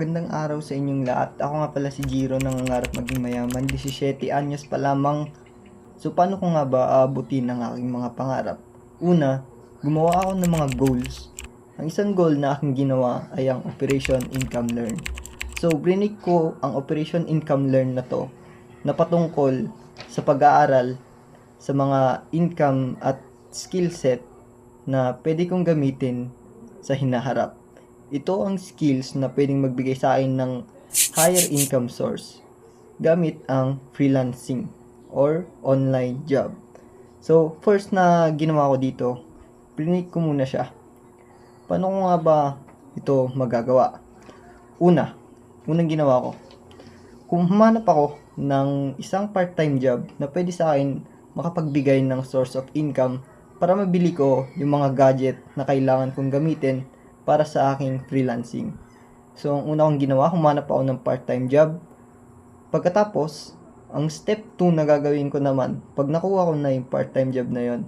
Magandang araw sa inyong lahat. Ako nga pala si Jiro, nangangarap maging mayaman. 17 anyos pa lamang. So paano ko nga ba aabutin ang aking mga pangarap? Una, gumawa ako ng mga goals. Ang isang goal na aking ginawa ay ang Operation Income Learn. So brinig ko ang Operation Income Learn na to na patungkol sa pag-aaral sa mga income at skill set na pwede kong gamitin sa hinaharap. Ito ang skills na pwedeng magbigay sa akin ng higher income source gamit ang freelancing or online job. So, first na ginawa ko dito, prinig ko muna siya. Paano ko nga ba ito magagawa? Unang ginawa ko, kung humanap ako ng isang part-time job na pwede sa akin makapagbigay ng source of income para mabili ko yung mga gadget na kailangan kong gamitin para sa aking freelancing. So, ang una kong ginawa, humanap ako ng part-time job. Pagkatapos, ang step 2 na gagawin ko naman, pag nakuha ko na yung part-time job na yon,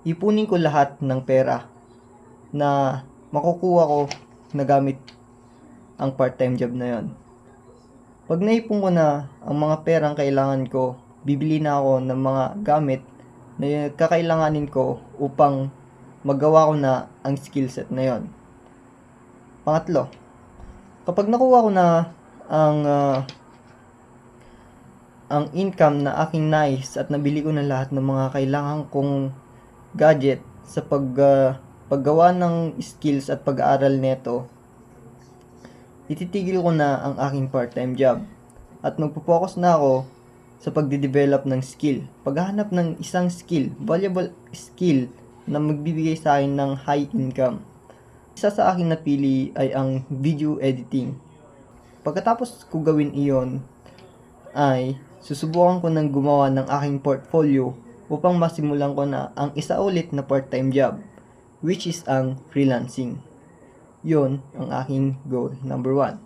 ipunin ko lahat ng pera na makukuha ko na gamit ang part-time job na yon. Pag naipon ko na ang mga perang kailangan ko, bibili na ako ng mga gamit na kakailanganin ko upang magawa ko na ang skill set na yon. Pangatlo, kapag nakuha ko na ang income na aking nais at nabili ko na lahat ng mga kailangan kong gadget sa paggawa ng skills at pag-aaral neto, ititigil ko na ang aking part-time job at magpo-focus na ako sa pagde-develop ng skill. Paghahanap ng isang skill, valuable skill na magbibigay sa akin ng high income. Isa sa aking napili ay ang video editing. Pagkatapos ko gawin iyon, ay susubukan ko ng gumawa ng aking portfolio upang masimulan ko na ang isa ulit na part-time job, which is ang freelancing. Yun ang aking goal number 1.